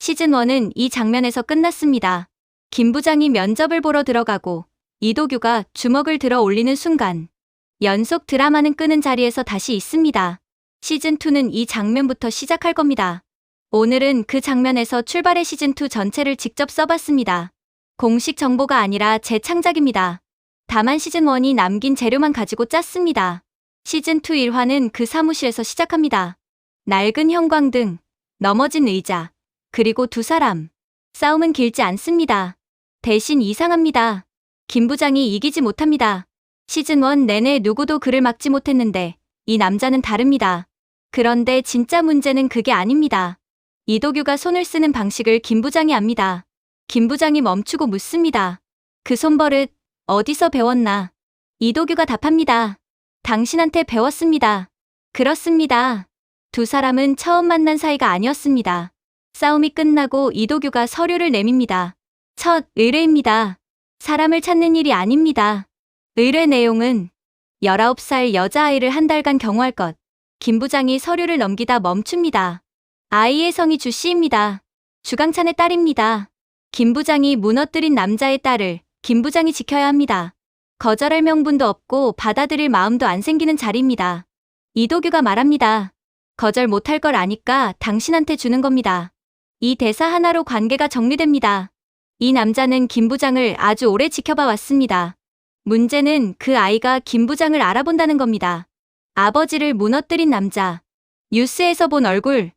시즌1은 이 장면에서 끝났습니다. 김 부장이 면접을 보러 들어가고 이도규가 주먹을 들어 올리는 순간 연속 드라마는 끄는 자리에서 다시 있습니다. 시즌2는 이 장면부터 시작할 겁니다. 오늘은 그 장면에서 출발해 시즌2 전체를 직접 써봤습니다. 공식 정보가 아니라 제 창작입니다. 다만 시즌1이 남긴 재료만 가지고 짰습니다. 시즌2 1화는 그 사무실에서 시작합니다. 낡은 형광등, 넘어진 의자, 그리고 두 사람. 싸움은 길지 않습니다. 대신 이상합니다. 김 부장이 이기지 못합니다. 시즌1 내내 누구도 그를 막지 못했는데 이 남자는 다릅니다. 그런데 진짜 문제는 그게 아닙니다. 이도규가 손을 쓰는 방식을 김 부장이 압니다. 김 부장이 멈추고 묻습니다. 그 손버릇 어디서 배웠나? 이도규가 답합니다. 당신한테 배웠습니다. 그렇습니다. 두 사람은 처음 만난 사이가 아니었습니다. 싸움이 끝나고 이도규가 서류를 내밉니다. 첫 의뢰입니다. 사람을 찾는 일이 아닙니다. 의뢰 내용은 19살 여자아이를 한 달간 경호할 것. 김 부장이 서류를 넘기다 멈춥니다. 아이의 성이 주씨입니다. 주강찬의 딸입니다. 김 부장이 무너뜨린 남자의 딸을 김 부장이 지켜야 합니다. 거절할 명분도 없고 받아들일 마음도 안 생기는 자리입니다. 이도규가 말합니다. 거절 못할 걸 아니까 당신한테 주는 겁니다. 이 대사 하나로 관계가 정리됩니다. 이 남자는 김 부장을 아주 오래 지켜봐 왔습니다. 문제는 그 아이가 김 부장을 알아본다는 겁니다. 아버지를 무너뜨린 남자. 뉴스에서 본 얼굴.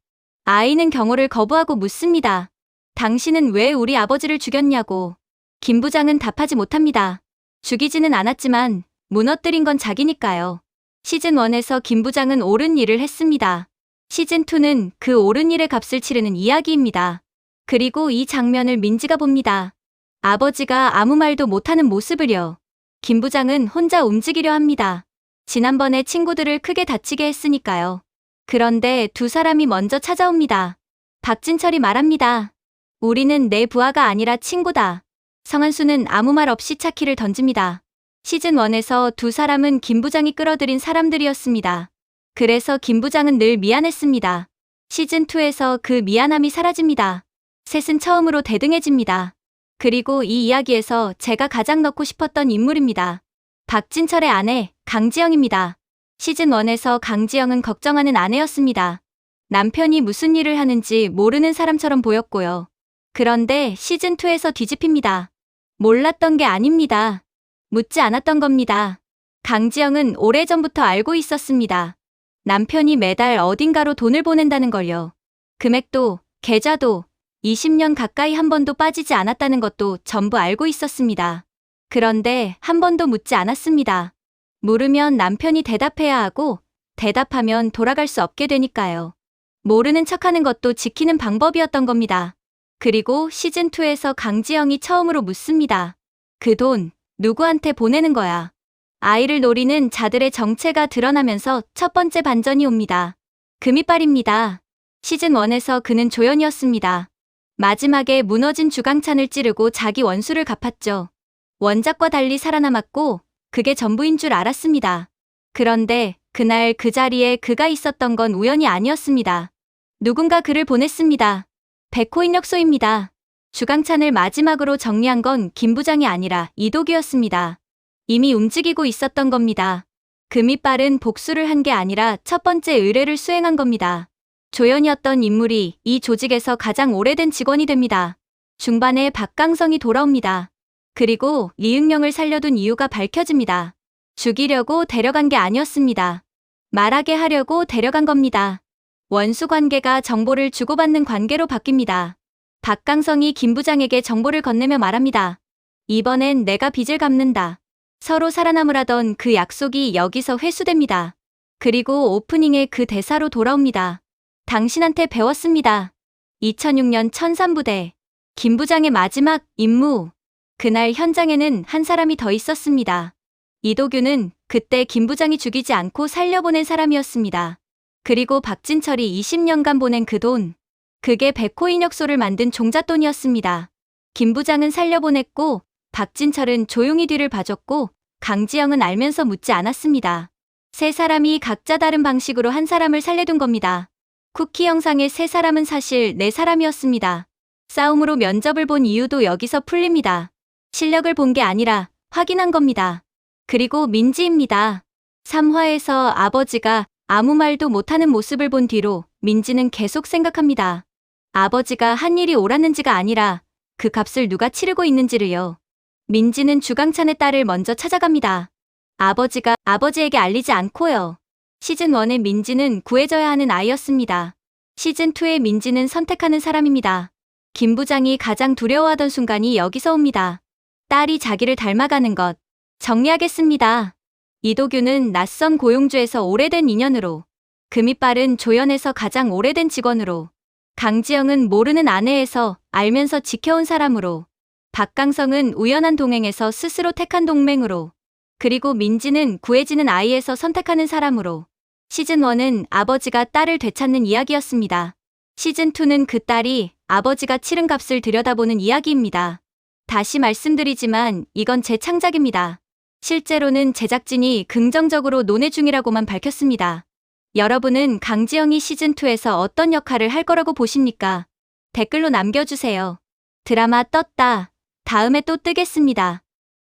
아이는 경호를 거부하고 묻습니다. 당신은 왜 우리 아버지를 죽였냐고. 김 부장은 답하지 못합니다. 죽이지는 않았지만 무너뜨린 건 자기니까요. 시즌1에서 김 부장은 옳은 일을 했습니다. 시즌2는 그 옳은 일의 값을 치르는 이야기입니다. 그리고 이 장면을 민지가 봅니다. 아버지가 아무 말도 못하는 모습을요. 김 부장은 혼자 움직이려 합니다. 지난번에 친구들을 크게 다치게 했으니까요. 그런데 두 사람이 먼저 찾아옵니다. 박진철이 말합니다. 우리는 내 부하가 아니라 친구다. 성한수는 아무 말 없이 차키를 던집니다. 시즌1에서 두 사람은 김 부장이 끌어들인 사람들이었습니다. 그래서 김 부장은 늘 미안했습니다. 시즌2에서 그 미안함이 사라집니다. 셋은 처음으로 대등해집니다. 그리고 이 이야기에서 제가 가장 넣고 싶었던 인물입니다. 박진철의 아내, 강지영입니다. 시즌1에서 강지영은 걱정하는 아내였습니다. 남편이 무슨 일을 하는지 모르는 사람처럼 보였고요. 그런데 시즌2에서 뒤집힙니다. 몰랐던 게 아닙니다. 묻지 않았던 겁니다. 강지영은 오래전부터 알고 있었습니다. 남편이 매달 어딘가로 돈을 보낸다는 걸요. 금액도, 계좌도 20년 가까이 한 번도 빠지지 않았다는 것도 전부 알고 있었습니다. 그런데 한 번도 묻지 않았습니다. 물으면 남편이 대답해야 하고 대답하면 돌아갈 수 없게 되니까요. 모르는 척하는 것도 지키는 방법이었던 겁니다. 그리고 시즌2에서 강지영이 처음으로 묻습니다. 그 돈 누구한테 보내는 거야? 아이를 노리는 자들의 정체가 드러나면서 첫 번째 반전이 옵니다. 금이빨입니다. 시즌1에서 그는 조연이었습니다. 마지막에 무너진 주강찬을 찌르고 자기 원수를 갚았죠. 원작과 달리 살아남았고 그게 전부인 줄 알았습니다. 그런데 그날 그 자리에 그가 있었던 건 우연이 아니었습니다. 누군가 그를 보냈습니다. 백호인력소입니다. 주강찬을 마지막으로 정리한 건 김 부장이 아니라 이도규였습니다. 이미 움직이고 있었던 겁니다. 금이빨은 복수를 한 게 아니라 첫 번째 의뢰를 수행한 겁니다. 조연이었던 인물이 이 조직에서 가장 오래된 직원이 됩니다. 중반에 박강성이 돌아옵니다. 그리고 이응명을 살려둔 이유가 밝혀집니다. 죽이려고 데려간 게 아니었습니다. 말하게 하려고 데려간 겁니다. 원수 관계가 정보를 주고받는 관계로 바뀝니다. 박강성이 김 부장에게 정보를 건네며 말합니다. 이번엔 내가 빚을 갚는다. 서로 살아남으라던 그 약속이 여기서 회수됩니다. 그리고 오프닝에 그 대사로 돌아옵니다. 당신한테 배웠습니다. 2006년 천산부대. 김 부장의 마지막 임무. 그날 현장에는 한 사람이 더 있었습니다. 이도규는 그때 김 부장이 죽이지 않고 살려보낸 사람이었습니다. 그리고 박진철이 20년간 보낸 그 돈. 그게 백호인력소를 만든 종잣돈이었습니다. 김 부장은 살려보냈고 박진철은 조용히 뒤를 봐줬고 강지영은 알면서 묻지 않았습니다. 세 사람이 각자 다른 방식으로 한 사람을 살려둔 겁니다. 쿠키 영상의 세 사람은 사실 네 사람이었습니다. 싸움으로 면접을 본 이유도 여기서 풀립니다. 실력을 본 게 아니라 확인한 겁니다. 그리고 민지입니다. 3화에서 아버지가 아무 말도 못하는 모습을 본 뒤로 민지는 계속 생각합니다. 아버지가 한 일이 옳았는지가 아니라 그 값을 누가 치르고 있는지를요. 민지는 주강찬의 딸을 먼저 찾아갑니다. 아버지가 아버지에게 알리지 않고요. 시즌1의 민지는 구해져야 하는 아이였습니다. 시즌2의 민지는 선택하는 사람입니다. 김 부장이 가장 두려워하던 순간이 여기서 옵니다. 딸이 자기를 닮아가는 것. 정리하겠습니다. 이도규는 낯선 고용주에서 오래된 인연으로, 금이 빠른 조연에서 가장 오래된 직원으로, 강지영은 모르는 아내에서 알면서 지켜온 사람으로, 박강성은 우연한 동행에서 스스로 택한 동맹으로, 그리고 민지는 구해지는 아이에서 선택하는 사람으로. 시즌1은 아버지가 딸을 되찾는 이야기였습니다. 시즌2는 그 딸이 아버지가 치른 값을 들여다보는 이야기입니다. 다시 말씀드리지만 이건 제 창작입니다. 실제로는 제작진이 긍정적으로 논의 중이라고만 밝혔습니다. 여러분은 강지영이 시즌2에서 어떤 역할을 할 거라고 보십니까? 댓글로 남겨주세요. 드라마 떴다. 다음에 또 뜨겠습니다.